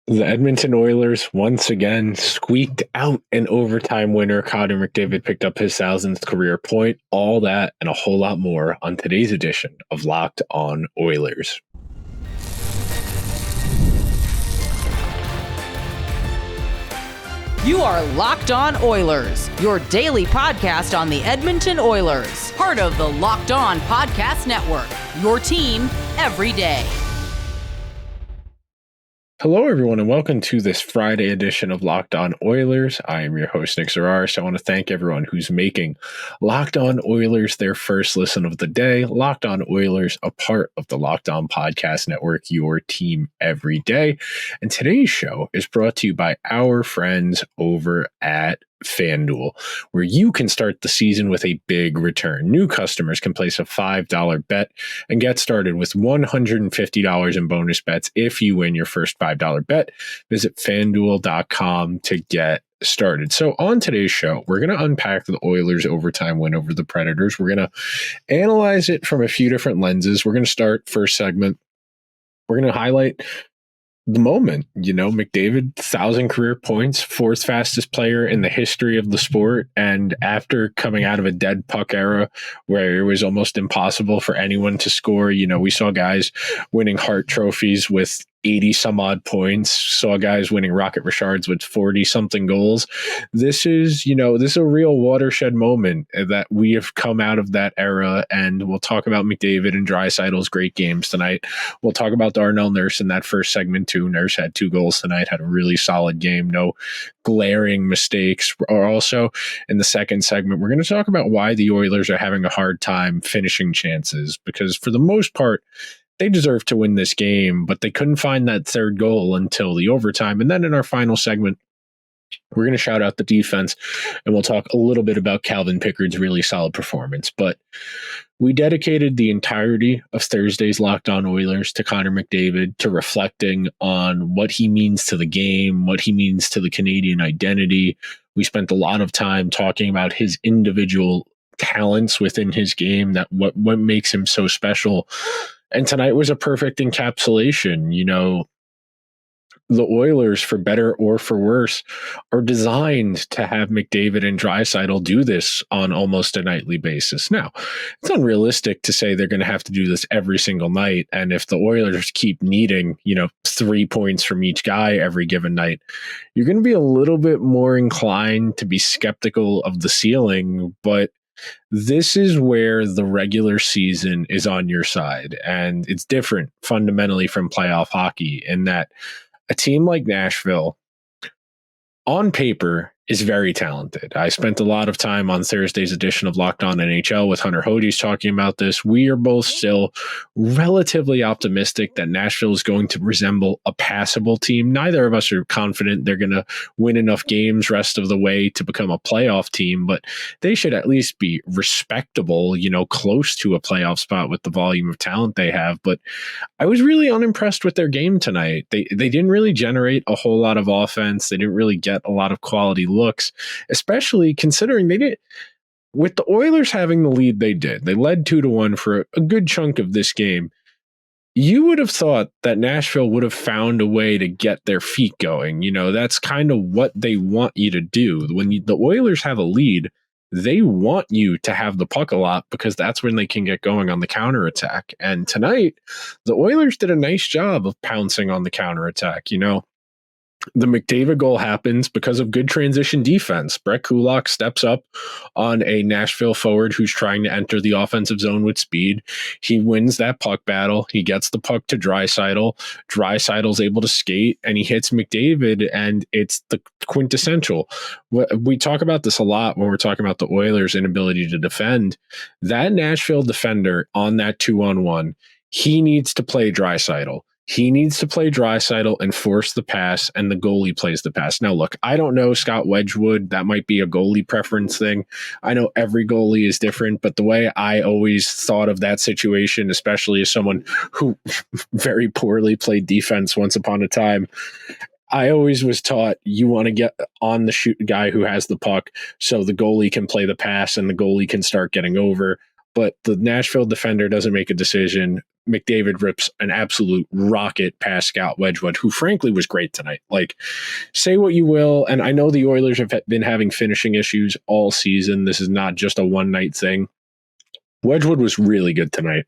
The Edmonton Oilers once again squeaked out an overtime winner. Connor McDavid picked up his 1,000th career point. All that and a whole lot more on today's edition of Locked On Oilers. You are Locked On Oilers, your daily podcast on the Edmonton Oilers, part of the Locked On Podcast Network, your team every day. Hello, everyone, and welcome to this Friday edition of Locked On Oilers. I am your host, Nick Zararis. I want to thank everyone who's making Locked On Oilers their first listen of the day. Locked On Oilers, a part of the Locked On Podcast Network, your team every day. And today's show is brought to you by our friends over at FanDuel, where you can start the season with a big return. New customers can place a $5 bet and get started with $150 in bonus bets if you win your first $5 bet. Visit FanDuel.com to get started. So on today's show, we're going to unpack the Oilers' overtime win over the Predators. We're going to analyze it from a few different lenses. We're going to start first segment. We're going to highlight the moment, McDavid, 1,000 career points, fourth fastest player in the history of the sport. And after coming out of a dead puck era where it was almost impossible for anyone to score, we saw guys winning Hart trophies with 80 some odd points, saw guys winning Rocket Richards with 40 something goals. This is a real watershed moment that we have come out of that era. And we'll talk about McDavid and Draisaitl's great games tonight. We'll talk about Darnell Nurse in that first segment too. Nurse had 2 goals tonight, had a really solid game. No glaring mistakes. Or also in the second segment, we're going to talk about why the Oilers are having a hard time finishing chances, because for the most part, they deserve to win this game, but they couldn't find that third goal until the overtime. And then in our final segment, we're going to shout out the defense, and we'll talk a little bit about Calvin Pickard's really solid performance. But we dedicated the entirety of Thursday's Locked On Oilers to Connor McDavid, to reflecting on what he means to the game, what he means to the Canadian identity. We spent a lot of time talking about his individual talents within his game, that what makes him so special. And tonight was a perfect encapsulation. The Oilers, for better or for worse, are designed to have McDavid and Draisaitl do this on almost a nightly basis. Now, it's unrealistic to say they're going to have to do this every single night. And if the Oilers keep needing, 3 points from each guy every given night, you're going to be a little bit more inclined to be skeptical of the ceiling. But this is where the regular season is on your side, and it's different fundamentally from playoff hockey in that a team like Nashville, on paper, is very talented. I spent a lot of time on Thursday's edition of Locked On NHL with Hunter Hodes talking about this. We are both still relatively optimistic that Nashville is going to resemble a passable team. Neither of us are confident they're going to win enough games rest of the way to become a playoff team, but they should at least be respectable, close to a playoff spot with the volume of talent they have. But I was really unimpressed with their game tonight. They didn't really generate a whole lot of offense. They didn't really get a lot of quality looks, especially considering they did, with the Oilers having the lead they did. They led 2-1 for a good chunk of this game. You would have thought that Nashville would have found a way to get their feet going. That's kind of what they want you to do. When the Oilers have a lead, they want you to have the puck a lot, because that's when they can get going on the counterattack. And tonight, the Oilers did a nice job of pouncing on the counterattack. The McDavid goal happens because of good transition defense. Brett Kulak steps up on a Nashville forward who's trying to enter the offensive zone with speed. He wins that puck battle. He gets the puck to Draisaitl. Draisaitl's able to skate, and he hits McDavid, and it's the quintessential. We talk about this a lot when we're talking about the Oilers' inability to defend. That Nashville defender on that 2-on-1, he needs to play Draisaitl. He needs to play Draisaitl and force the pass, and the goalie plays the pass. Now, look, I don't know Scott Wedgwood. That might be a goalie preference thing. I know every goalie is different, but the way I always thought of that situation, especially as someone who very poorly played defense once upon a time, I always was taught you want to get on the shoot guy who has the puck so the goalie can play the pass and the goalie can start getting over. But the Nashville defender doesn't make a decision. McDavid rips an absolute rocket past Scott Wedgwood, who frankly was great tonight. Like, say what you will, and I know the Oilers have been having finishing issues all season. This is not just a one-night thing. Wedgwood was really good tonight.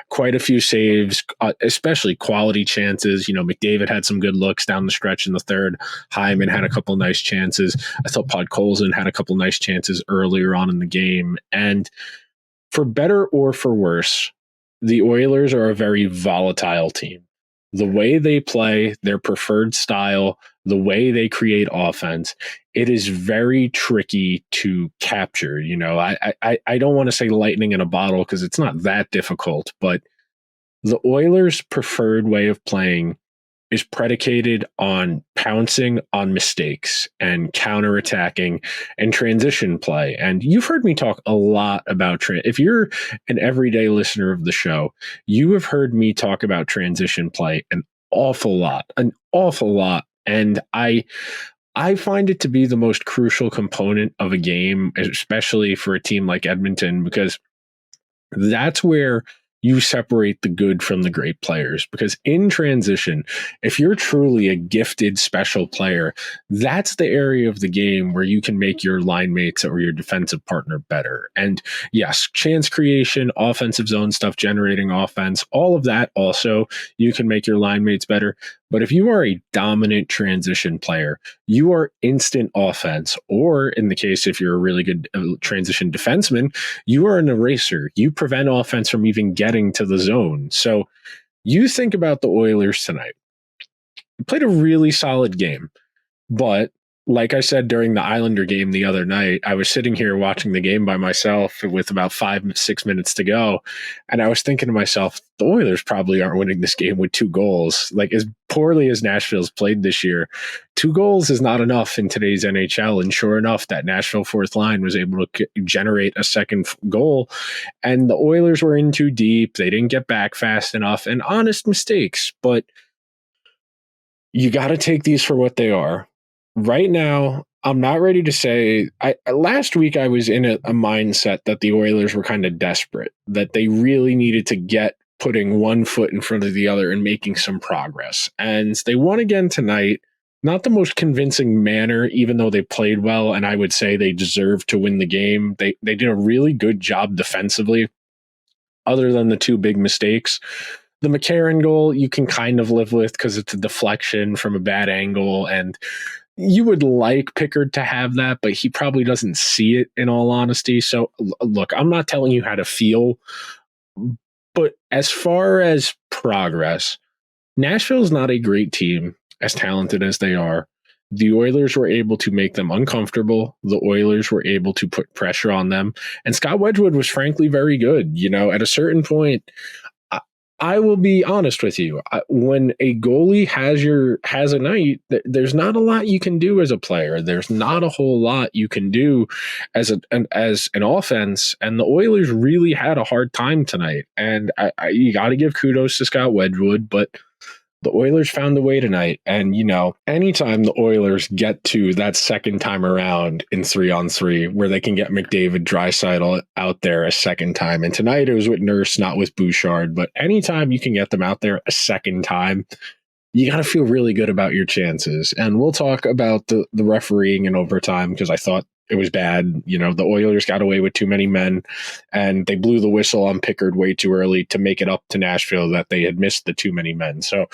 Quite a few saves, especially quality chances. McDavid had some good looks down the stretch in the third. Hyman had a couple nice chances. I thought Podkolzin had a couple nice chances earlier on in the game. And for better or for worse, the Oilers are a very volatile team. The way they play, their preferred style, the way they create offense, it is very tricky to capture. I don't want to say lightning in a bottle because it's not that difficult, but the Oilers' preferred way of playing is predicated on pouncing on mistakes and counterattacking and transition play. And you've heard me talk a lot about if you're an everyday listener of the show, you have heard me talk about transition play an awful lot. And I find it to be the most crucial component of a game, especially for a team like Edmonton, because that's where you separate the good from the great players. Because in transition, if you're truly a gifted special player, that's the area of the game where you can make your line mates or your defensive partner better. And yes, chance creation, offensive zone stuff, generating offense, all of that also, you can make your line mates better. But if you are a dominant transition player, you are instant offense. Or in the case, if you're a really good transition defenseman, you are an eraser. You prevent offense from even getting to the zone. So you think about the Oilers tonight. They played a really solid game. But like I said during the Islander game the other night, I was sitting here watching the game by myself with about 5-6 minutes to go. And I was thinking to myself, the Oilers probably aren't winning this game with 2 goals. Like, as poorly as Nashville's played this year, 2 goals is not enough in today's NHL. And sure enough, that Nashville fourth line was able to generate a second goal. And the Oilers were in too deep. They didn't get back fast enough, and honest mistakes. But you got to take these for what they are. Right now, I'm not ready to say. Last week, I was in a mindset that the Oilers were kind of desperate, that they really needed to get putting one foot in front of the other and making some progress. And they won again tonight. Not the most convincing manner, even though they played well, and I would say they deserved to win the game. They did a really good job defensively, other than the 2 big mistakes. The McCarron goal, you can kind of live with because it's a deflection from a bad angle, and you would like Pickard to have that, but he probably doesn't see it, in all honesty. So, look, I'm not telling you how to feel, but as far as progress, Nashville's not a great team, as talented as they are. The Oilers were able to make them uncomfortable. The Oilers were able to put pressure on them. And Scott Wedgwood was frankly very good. At a certain point, I will be honest with you. When a goalie has a night, there's not a lot you can do as a player. There's not a whole lot you can do as an offense. And the Oilers really had a hard time tonight. And you got to give kudos to Scott Wedgwood, but the Oilers found a way tonight. And, anytime the Oilers get to that second time around in 3-on-3, where they can get McDavid, Draisaitl out there a second time. And tonight it was with Nurse, not with Bouchard. But anytime you can get them out there a second time, you got to feel really good about your chances. And we'll talk about the refereeing in overtime, because I thought it was bad. The Oilers got away with too many men, and they blew the whistle on Pickard way too early to make it up to Nashville that they had missed the too many men. So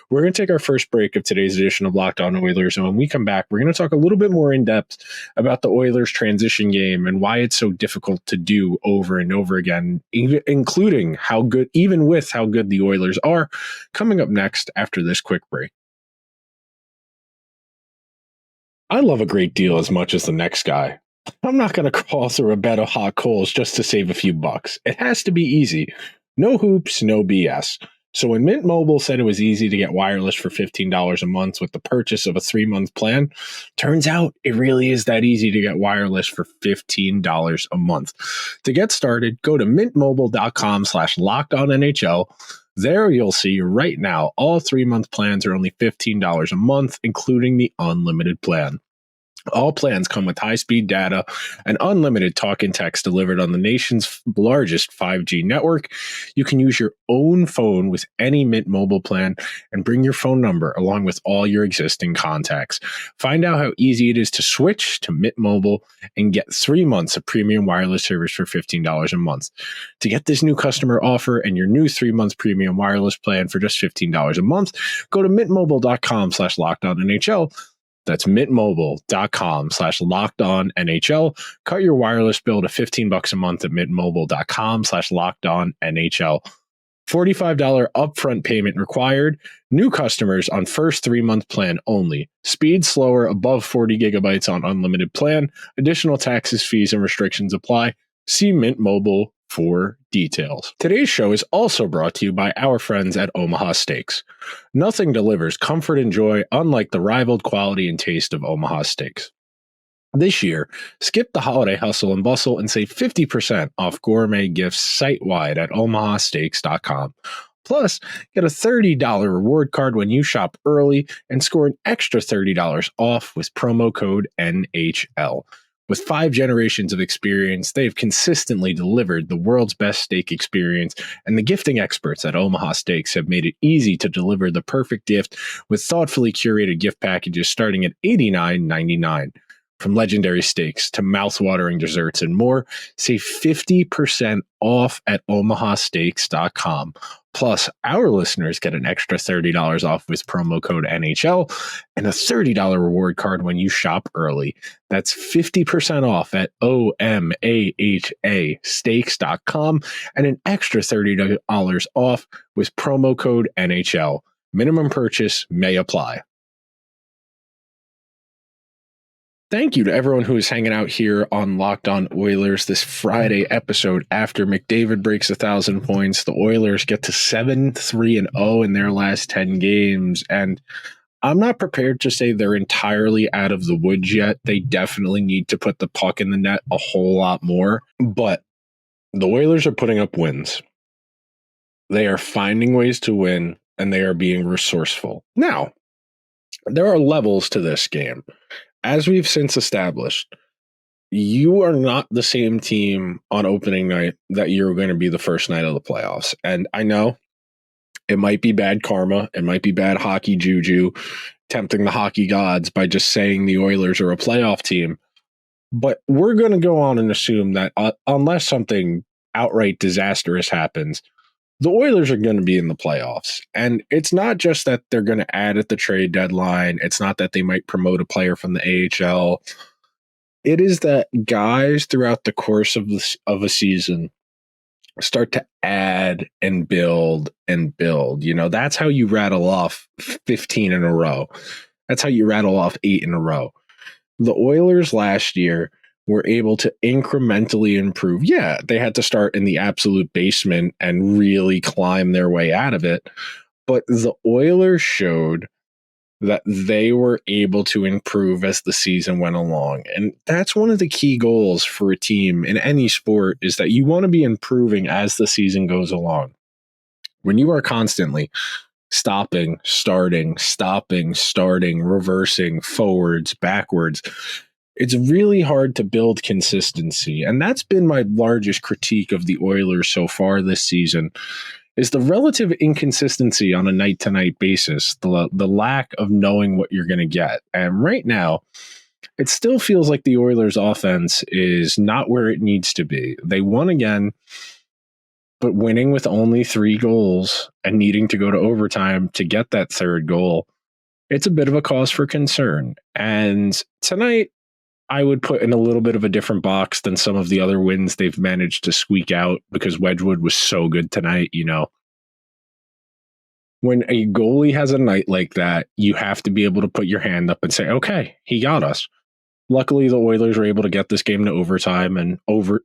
we're going to take our first break of today's edition of Locked On Oilers. And when we come back, we're going to talk a little bit more in depth about the Oilers transition game and why it's so difficult to do over and over again, including how good, even with how good the Oilers are, coming up next after this quick break. I love a great deal as much as the next guy. I'm not going to crawl through a bed of hot coals just to save a few bucks. It has to be easy. No hoops, no BS. So when Mint Mobile said it was easy to get wireless for $15 a month with the purchase of a 3-month plan, turns out it really is that easy to get wireless for $15 a month. To get started, go to mintmobile.com/LockedOnNHL. There you'll see right now all 3-month plans are only $15 a month, including the unlimited plan. All plans come with high-speed data and unlimited talk and text delivered on the nation's largest 5G network. You can use your own phone with any Mint Mobile plan and bring your phone number along with all your existing contacts. Find out how easy it is to switch to Mint Mobile and get 3 months of premium wireless service for $15 a month. To get this new customer offer and your new 3-month premium wireless plan for just $15 a month, go to mintmobile.com/LockedOnNHL. That's mintmobile.com/LockedOnNHL. Cut your wireless bill to $15 a month at mintmobile.com/LockedOnNHL. $45 upfront payment required. New customers on first 3-month plan only. Speed slower above 40 gigabytes on unlimited plan. Additional taxes, fees, and restrictions apply. See Mint Mobile for details. Today's show is also brought to you by our friends at Omaha Steaks. Nothing delivers comfort and joy unlike the rivaled quality and taste of Omaha Steaks. This year, skip the holiday hustle and bustle and save 50% off gourmet gifts site-wide at omahasteaks.com. Plus, get a $30 reward card when you shop early and score an extra $30 off with promo code NHL. With 5 generations of experience, they've consistently delivered the world's best steak experience, and the gifting experts at Omaha Steaks have made it easy to deliver the perfect gift with thoughtfully curated gift packages starting at $89.99. From legendary steaks to mouth-watering desserts and more, save 50% off at omahasteaks.com. Plus, our listeners get an extra $30 off with promo code NHL and a $30 reward card when you shop early. That's 50% off at omahasteaks.com and an extra $30 off with promo code NHL. Minimum purchase may apply. Thank you to everyone who is hanging out here on Locked On Oilers this Friday episode after McDavid breaks 1,000 points. The Oilers get to 7-3-0 in their last 10 games, and I'm not prepared to say they're entirely out of the woods yet. They definitely need to put the puck in the net a whole lot more, but the Oilers are putting up wins. They are finding ways to win, and they are being resourceful. Now, there are levels to this game. As we've since established, you are not the same team on opening night that you're going to be the first night of the playoffs. And I know it might be bad karma. It might be bad hockey juju, tempting the hockey gods by just saying the Oilers are a playoff team. But we're going to go on and assume that unless something outright disastrous happens, the Oilers are going to be in the playoffs. And it's not just that they're going to add at the trade deadline. It's not that they might promote a player from the AHL. It is that guys throughout the course of a season start to add and build and build. You know, that's how you rattle off 15 in a row. That's how you rattle off 8 in a row. The Oilers last year were able to incrementally improve. Yeah, they had to start in the absolute basement and really climb their way out of it. But the Oilers showed that they were able to improve as the season went along. And that's one of the key goals for a team in any sport, is that you want to be improving as the season goes along. When you are constantly stopping, starting, reversing, forwards, backwards, it's really hard to build consistency. And that's been my largest critique of the Oilers so far this season, is the relative inconsistency on a night-to-night basis, the lack of knowing what you're going to get. And right now, it still feels like the Oilers' offense is not where it needs to be. They won again, but winning with only 3 goals and needing to go to overtime to get that third goal, it's a bit of a cause for concern. And tonight, I would put in a little bit of a different box than some of the other wins they've managed to squeak out, because Wedgwood was so good tonight. You know, when a goalie has a night like that, you have to be able to put your hand up and say, okay, he got us. Luckily, the Oilers were able to get this game to overtime and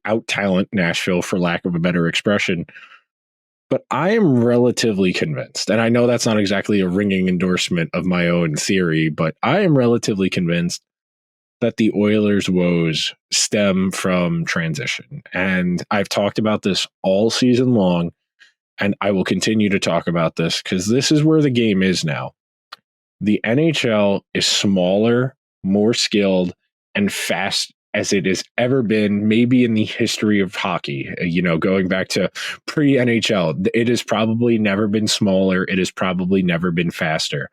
out-talent Nashville, for lack of a better expression. But I am relatively convinced, and I know that's not exactly a ringing endorsement of my own theory, but I am relatively convinced that the Oilers' woes stem from transition. And I've talked about this all season long, and I will continue to talk about this because this is where the game is now. The NHL is smaller, more skilled, and fast as it has ever been, maybe in the history of hockey. Going back to pre-NHL, it has probably never been smaller. It has probably never been faster.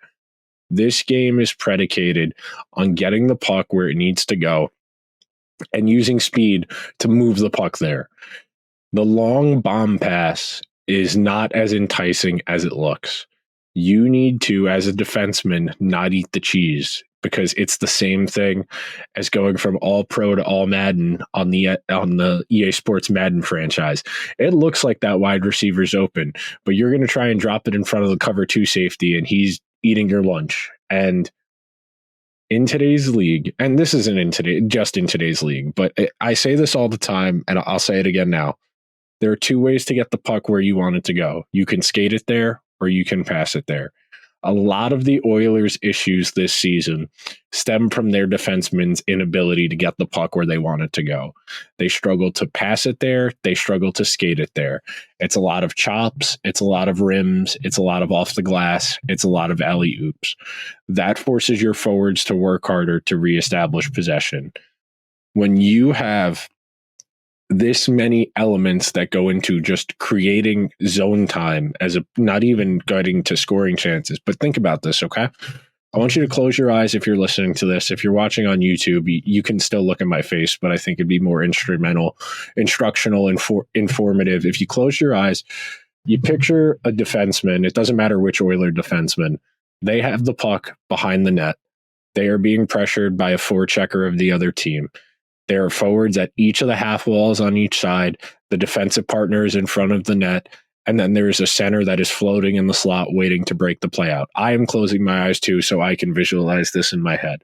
This game is predicated on getting the puck where it needs to go and using speed to move the puck there. The long bomb pass is not as enticing as it looks. You need to, as a defenseman, not eat the cheese, because it's the same thing as going from all pro to all Madden on the EA Sports Madden franchise. It looks like that wide receiver's open, but you're going to try and drop it in front of the cover 2 safety, and he's eating your lunch. And in today's league, and this isn't just in today's league, but I say this all the time, and I'll say it again now. There are 2 ways to get the puck where you want it to go. You can skate it there, or you can pass it there. A lot of the Oilers' issues this season stem from their defensemen's inability to get the puck where they want it to go. They struggle to pass it there. They struggle to skate it there. It's a lot of chops. It's a lot of rims. It's a lot of off the glass. It's a lot of alley-oops. That forces your forwards to work harder to reestablish possession. When you have this many elements that go into just creating zone time not even getting to scoring chances. But think about this, okay? I want you to close your eyes if you're listening to this. If you're watching on YouTube, you can still look at my face, but I think it'd be more instructional, informative. If you close your eyes, you picture a defenseman. It doesn't matter which Oiler defenseman. They have the puck behind the net. They are being pressured by a forechecker of the other team. There are forwards at each of the half walls on each side. The defensive partner is in front of the net. And then there is a center that is floating in the slot waiting to break the play out. I am closing my eyes too, so I can visualize this in my head.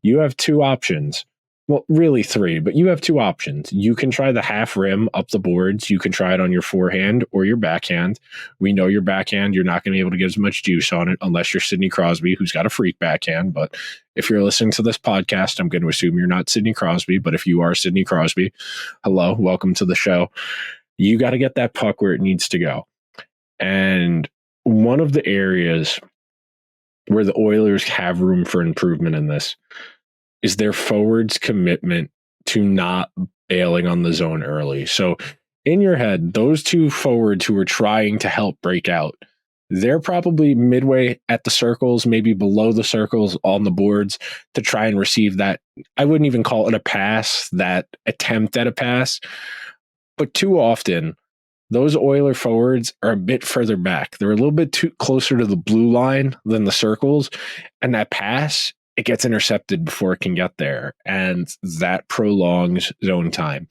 You have 2 options. Well, really 3, but you have 2 options. You can try the half rim up the boards. You can try it on your forehand or your backhand. We know your backhand, you're not going to be able to get as much juice on it unless you're Sidney Crosby, who's got a freak backhand. But if you're listening to this podcast, I'm going to assume you're not Sidney Crosby. But if you are Sidney Crosby, hello, welcome to the show. You got to get that puck where it needs to go. And one of the areas where the Oilers have room for improvement in this is their forwards' commitment to not bailing on the zone early. So in your head, those 2 forwards who are trying to help break out, they're probably midway at the circles, maybe below the circles on the boards to try and receive that. I wouldn't even call it a pass, that attempt at a pass. But too often, those Oiler forwards are a bit further back. They're a little bit too closer to the blue line than the circles. And that pass, it gets intercepted before it can get there. And that prolongs zone time.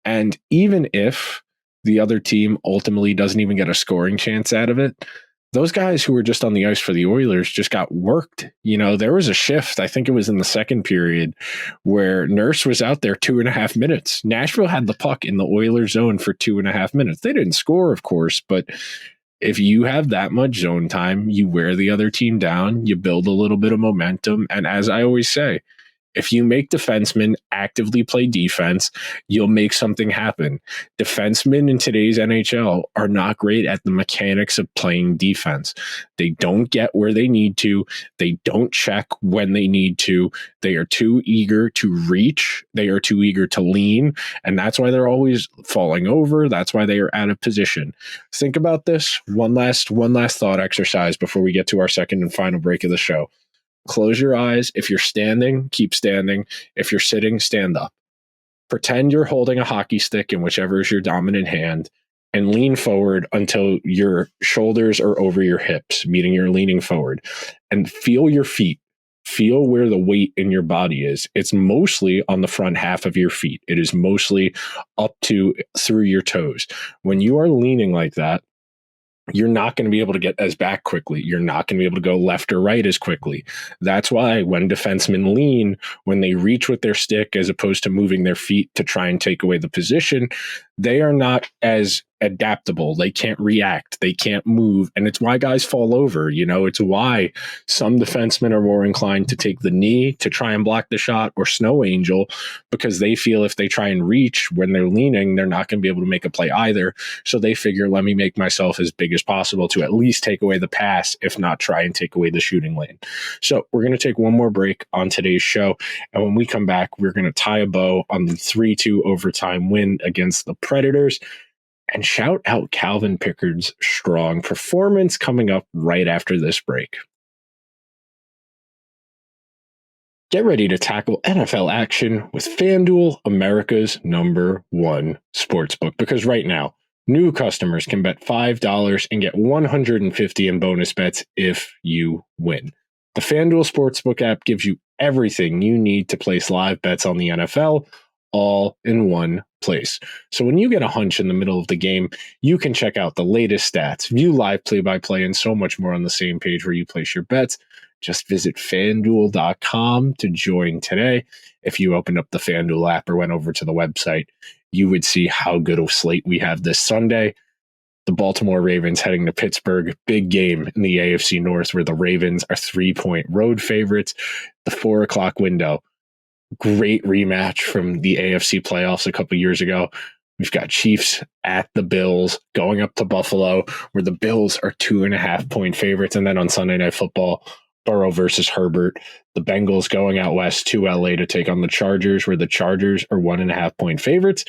And even if the other team ultimately doesn't even get a scoring chance out of it, those guys who were just on the ice for the Oilers just got worked. There was a shift, I think it was in the second period, where Nurse was out there 2.5 minutes. Nashville had the puck in the Oilers zone for 2.5 minutes. They didn't score, of course, but if you have that much zone time, you wear the other team down, you build a little bit of momentum. And as I always say, if you make defensemen actively play defense, you'll make something happen. Defensemen in today's NHL are not great at the mechanics of playing defense. They don't get where they need to. They don't check when they need to. They are too eager to reach. They are too eager to lean. And that's why they're always falling over. That's why they are out of position. Think about this. One last thought exercise before we get to our second and final break of the show. Close your eyes. If you're standing, keep standing. If you're sitting, stand up. Pretend you're holding a hockey stick in whichever is your dominant hand and lean forward until your shoulders are over your hips, meaning you're leaning forward. And feel your feet. Feel where the weight in your body is. It's mostly on the front half of your feet. It is mostly up to through your toes. When you are leaning like that, you're not going to be able to get as back quickly. You're not going to be able to go left or right as quickly. That's why when defensemen lean, when they reach with their stick as opposed to moving their feet to try and take away the position, they are not as adaptable. They can't react. They can't move. And it's why guys fall over. It's why some defensemen are more inclined to take the knee to try and block the shot or snow angel, because they feel if they try and reach when they're leaning, they're not going to be able to make a play either. So they figure, let me make myself as big as possible to at least take away the pass, if not try and take away the shooting lane. So we're going to take one more break on today's show. And when we come back, we're going to tie a bow on the 3-2 overtime win against the Predators, and shout out Calvin Pickard's strong performance coming up right after this break. Get ready to tackle NFL action with FanDuel, America's #1 sportsbook, because right now, new customers can bet $5 and get $150 in bonus bets if you win. The FanDuel Sportsbook app gives you everything you need to place live bets on the NFL, all in one place. So when you get a hunch in the middle of the game, you can check out the latest stats, view live play-by-play, and so much more on the same page where you place your bets. Just visit FanDuel.com to join today. If you opened up the FanDuel app or went over to the website, you would see how good of a slate we have this Sunday. The Baltimore Ravens heading to Pittsburgh. Big game in the AFC North, where the Ravens are 3-point road favorites. The 4 o'clock window. Great rematch from the AFC playoffs a couple years ago. We've got Chiefs at the Bills, going up to Buffalo, where the Bills are 2.5-point favorites. And then on Sunday Night Football, Burrow versus Herbert. The Bengals going out west to LA to take on the Chargers, where the Chargers are 1.5-point favorites.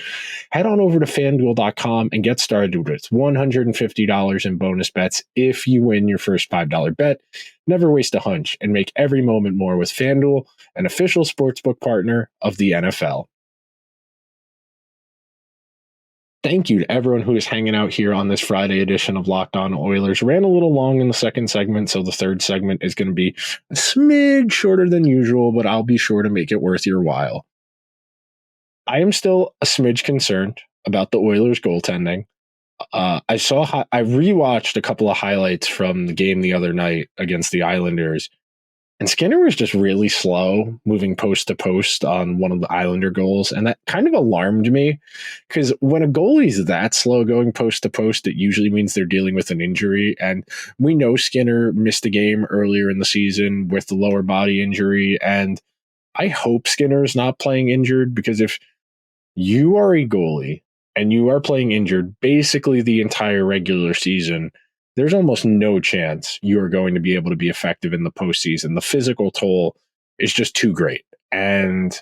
Head on over to FanDuel.com and get started with $150 in bonus bets if you win your first $5 bet. Never waste a hunch and make every moment more with FanDuel, an official sportsbook partner of the NFL. Thank you to everyone who is hanging out here on this Friday edition of Locked On Oilers. Ran a little long in the second segment, so the third segment is going to be a smidge shorter than usual, but I'll be sure to make it worth your while. I am still a smidge concerned about the Oilers goaltending. I rewatched a couple of highlights from the game the other night against the Islanders, and Skinner was just really slow moving post to post on one of the Islander goals. And that kind of alarmed me, because when a goalie's that slow going post to post, it usually means they're dealing with an injury. And we know Skinner missed a game earlier in the season with the lower body injury. And I hope Skinner is not playing injured, because if you are a goalie and you are playing injured basically the entire regular season, there's almost no chance you are going to be able to be effective in the postseason. The physical toll is just too great. And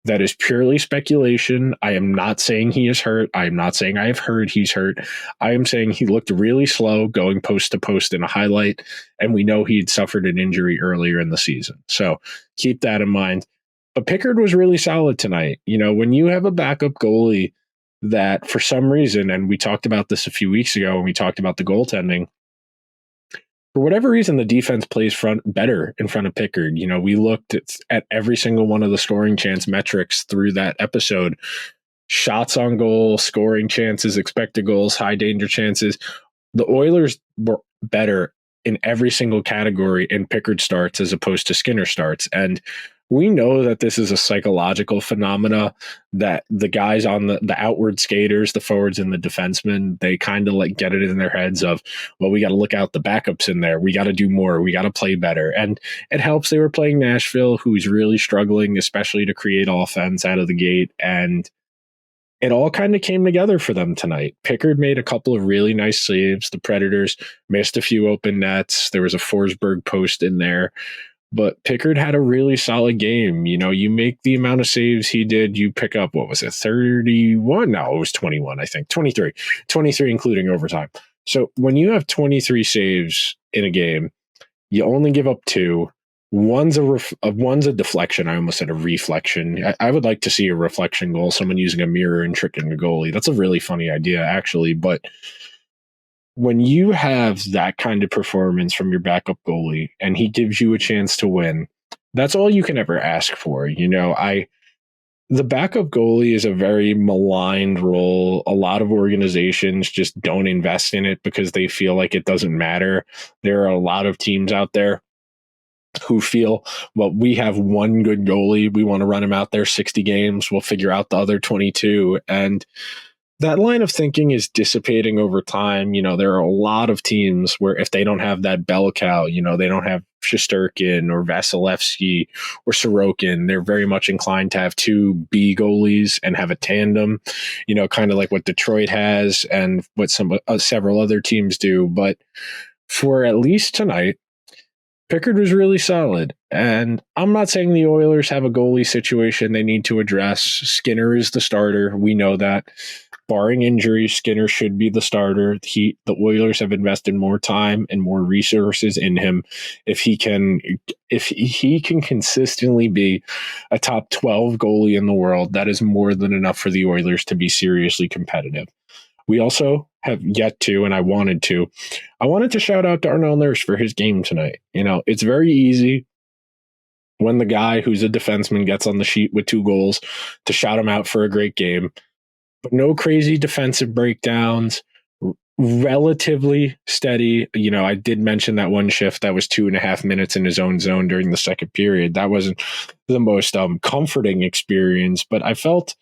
that is purely speculation. I am not saying he is hurt. I am not saying I have heard he's hurt. I am saying he looked really slow going post to post in a highlight, and we know he had suffered an injury earlier in the season. So keep that in mind. But Pickard was really solid tonight. When you have a backup goalie that for some reason, and we talked about this a few weeks ago when we talked about the goaltending, for whatever reason, the defense plays better in front of Pickard. We looked at every single one of the scoring chance metrics through that episode. Shots on goal, scoring chances, expected goals, high danger chances. The Oilers were better in every single category in Pickard starts as opposed to Skinner starts. And we know that this is a psychological phenomena, that the guys on the outward skaters, the forwards and the defensemen, they kind of get it in their heads of, well, we got to look out the backups in there. We got to do more. We got to play better. And it helps they were playing Nashville, who's really struggling, especially to create offense out of the gate. And it all kind of came together for them tonight. Pickard made a couple of really nice saves. The Predators missed a few open nets. There was a Forsberg post in there. But Pickard had a really solid game. You make the amount of saves he did, you pick up, 31? No, it was 21, I think. 23, including overtime. So when you have 23 saves in a game, you only give up 2. One's a deflection. I almost said a reflection. I would like to see a reflection goal, someone using a mirror and tricking a goalie. That's a really funny idea, actually. But when you have that kind of performance from your backup goalie and he gives you a chance to win, that's all you can ever ask for. The backup goalie is a very maligned role. A lot of organizations just don't invest in it because they feel like it doesn't matter. There are a lot of teams out there who feel, well, we have one good goalie. We want to run him out there 60 games. We'll figure out the other 22. And that line of thinking is dissipating over time. There are a lot of teams where if they don't have that bell cow, they don't have Shesterkin or Vasilevsky or Sorokin, they're very much inclined to have two B goalies and have a tandem, kind of like what Detroit has and what several other teams do. But for at least tonight, Pickard was really solid. And I'm not saying the Oilers have a goalie situation they need to address. Skinner is the starter. We know that. Barring injury, Skinner should be the starter. The Oilers have invested more time and more resources in him. If he can consistently be a top 12 goalie in the world, that is more than enough for the Oilers to be seriously competitive. We also have yet to, and I wanted to shout out Darnell Nurse for his game tonight. It's very easy when the guy who's a defenseman gets on the sheet with 2 goals to shout him out for a great game. But no crazy defensive breakdowns, relatively steady. I did mention that one shift that was 2.5 minutes in his own zone during the second period. That wasn't the most comforting experience, but I felt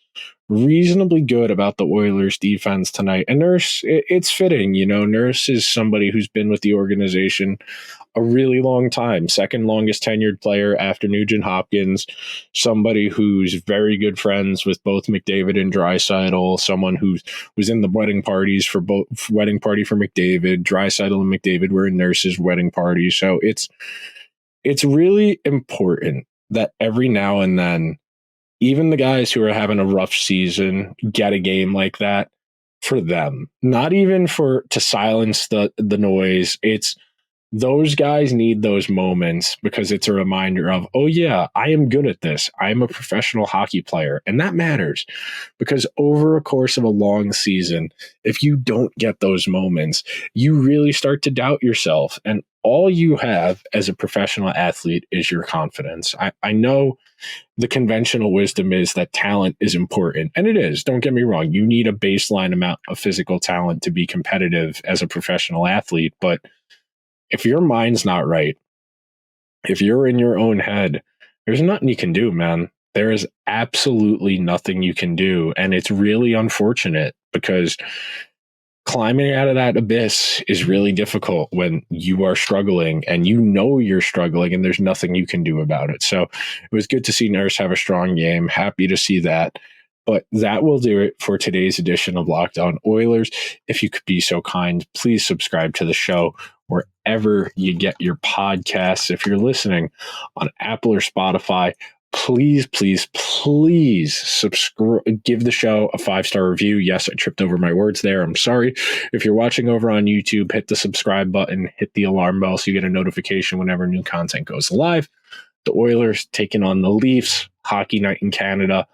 reasonably good about the Oilers defense tonight. And Nurse, it's fitting. Nurse is somebody who's been with the organization a really long time, second longest tenured player after Nugent-Hopkins, somebody who's very good friends with both McDavid and Draisaitl, someone who was in the wedding parties for both wedding party for McDavid. Draisaitl and McDavid were in Nurse's wedding party. So it's really important that every now and then, even the guys who are having a rough season get a game like that for them, not even to silence the noise. It's those guys need those moments because it's a reminder of, oh yeah, I am good at this. I am a professional hockey player. And that matters because over a course of a long season, if you don't get those moments, you really start to doubt yourself. And all you have as a professional athlete is your confidence. I know the conventional wisdom is that talent is important, and it is. Don't get me wrong. You need a baseline amount of physical talent to be competitive as a professional athlete. But if your mind's not right, if you're in your own head, there's nothing you can do, man. There is absolutely nothing you can do. And it's really unfortunate because climbing out of that abyss is really difficult when you are struggling and you're struggling and there's nothing you can do about it. So it was good to see Nurse have a strong game. Happy to see that. But that will do it for today's edition of Locked On Oilers. If you could be so kind, please subscribe to the show wherever you get your podcasts. If you're listening on Apple or Spotify, please subscribe, give the show a 5-star review. Yes, I tripped over my words there. I'm sorry. If you're watching over on YouTube, hit the subscribe button, hit the alarm bell so you get a notification whenever new content goes live. The Oilers taking on the Leafs, hockey night in Canada.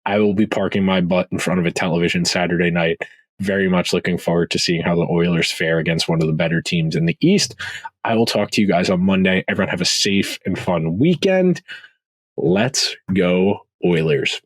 I will be parking my butt in front of a television Saturday night. Very much looking forward to seeing how the Oilers fare against one of the better teams in the East. I will talk to you guys on Monday. Everyone have a safe and fun weekend. Let's go Oilers.